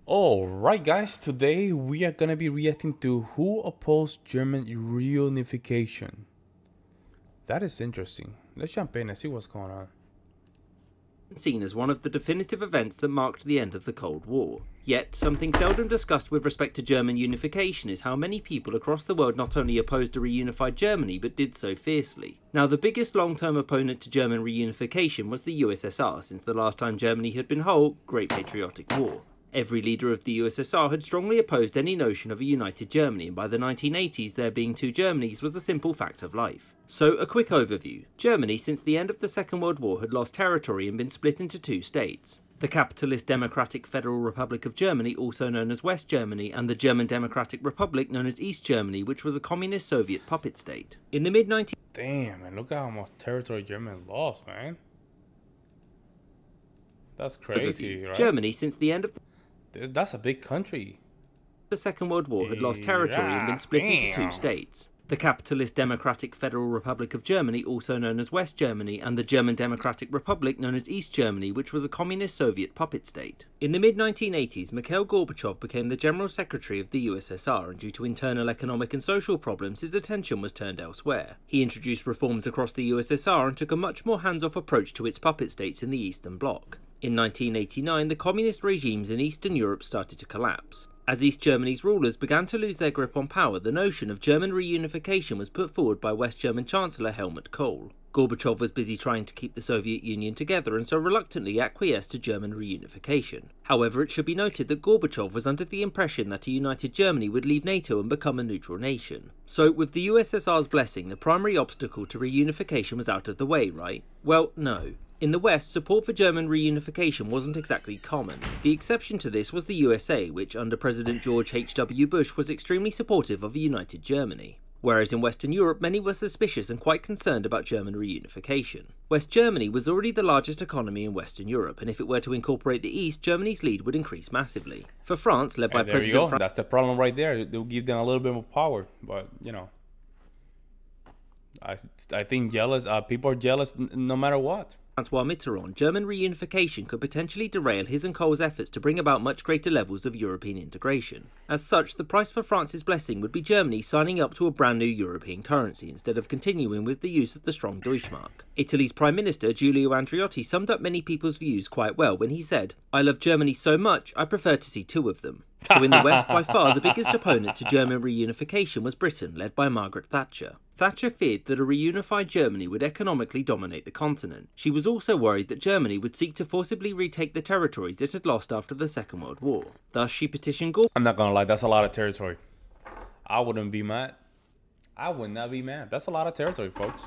Alright guys, today we are gonna be reacting to who opposed German reunification. That is interesting. Let's jump in and see what's going on. Seen as one of the definitive events that marked the end of the Cold War. Yet, something seldom discussed with respect to German unification is how many people across the world not only opposed a reunified Germany, but did so fiercely. Now, the biggest long-term opponent to German reunification was the USSR, since the last time Germany had been whole, Great Patriotic War. Every leader of the USSR had strongly opposed any notion of a united Germany, and by the 1980s there being two Germanys was a simple fact of life. So, a quick overview. Germany, since the end of the Second World War, had lost territory and been split into two states. The capitalist Democratic Federal Republic of Germany, also known as West Germany, and the German Democratic Republic, known as East Germany, which was a communist Soviet puppet state. In the mid-19... Damn, man, look at how much territory Germany lost, man. That's crazy, right? Germany, since the end of That's a big country. the Second World War, had lost territory and been split into two states. The capitalist Democratic Federal Republic of Germany, also known as West Germany, and the German Democratic Republic, known as East Germany, which was a communist Soviet puppet state. In the mid-1980s, Mikhail Gorbachev became the General Secretary of the USSR, and due to internal economic and social problems, his attention was turned elsewhere. He introduced reforms across the USSR and took a much more hands-off approach to its puppet states in the Eastern Bloc. In 1989, the communist regimes in Eastern Europe started to collapse. As East Germany's rulers began to lose their grip on power, the notion of German reunification was put forward by West German Chancellor Helmut Kohl. Gorbachev was busy trying to keep the Soviet Union together and so reluctantly acquiesced to German reunification. However, it should be noted that Gorbachev was under the impression that a united Germany would leave NATO and become a neutral nation. So, with the USSR's blessing, the primary obstacle to reunification was out of the way, right? Well, no. In the West, support for German reunification wasn't exactly common. The exception to this was the USA, which under President George H.W. Bush was extremely supportive of a united Germany. Whereas in Western Europe, many were suspicious and quite concerned about German reunification. West Germany was already the largest economy in Western Europe, and if it were to incorporate the East, Germany's lead would increase massively. For France, led by President That's the problem right there. They'll give them a little bit more power, but you know, I think people are jealous no matter what. Francois Mitterrand, German reunification could potentially derail his and Kohl's efforts to bring about much greater levels of European integration. As such, the price for France's blessing would be Germany signing up to a brand new European currency instead of continuing with the use of the strong Deutschmark. Italy's Prime Minister Giulio Andreotti summed up many people's views quite well when he said, "I love Germany so much, I prefer to see two of them." So in the West, by far the biggest opponent to German reunification was Britain, led by Margaret Thatcher. Thatcher feared that a reunified Germany would economically dominate the continent. She was also worried that Germany would seek to forcibly retake the territories it had lost after the Second World War. Thus, she petitioned Gorbachev. I'm not gonna lie, that's a lot of territory. I wouldn't be mad. I would not be mad. That's a lot of territory, folks.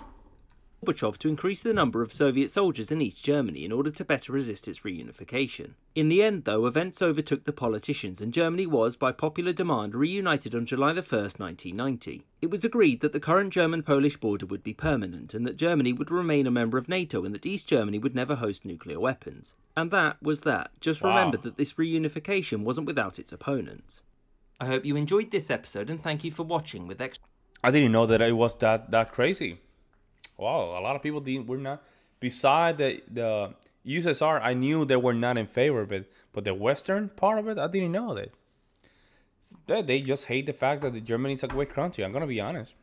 To increase the number of Soviet soldiers in East Germany in order to better resist its reunification. In the end, though, events overtook the politicians and Germany was, by popular demand, reunited on July 1st, 1990. It was agreed that the current German-Polish border would be permanent and that Germany would remain a member of NATO and that East Germany would never host nuclear weapons. And that was that. Just remember that this reunification wasn't without its opponents. I hope you enjoyed this episode and thank you for watching with extra... I didn't know that it was that crazy. Wow, a lot of people were not. Beside the USSR, I knew they were not in favor of it, but the Western part of it, I didn't know that. They just hate the fact that Germany is a great country. I'm gonna be honest.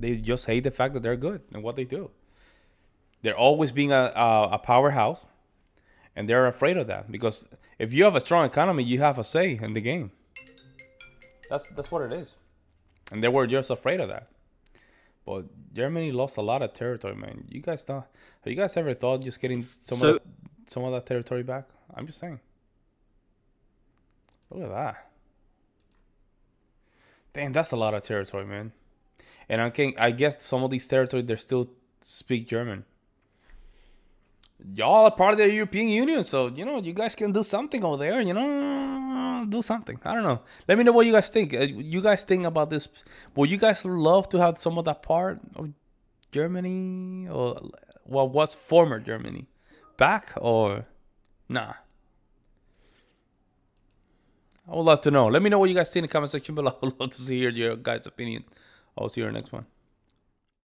They just hate the fact that they're good and what they do. They're always being a powerhouse, and they're afraid of that because if you have a strong economy, you have a say in the game. That's what it is, and they were just afraid of that. But Germany lost a lot of territory, man. Have you guys ever thought just getting some of that territory back? I'm just saying. Look at that. Damn, that's a lot of territory, man. And I guess some of these territories they still speak German. Y'all are part of the European Union, so you know you guys can do something over there. You know, do something. I don't know. Let me know what you guys think. You guys think about this? Would you guys love to have some of that part of Germany, or what was former Germany, back or nah? I would love to know. Let me know what you guys think in the comment section below. I would love to hear your guys' opinion. I'll see you in the next one.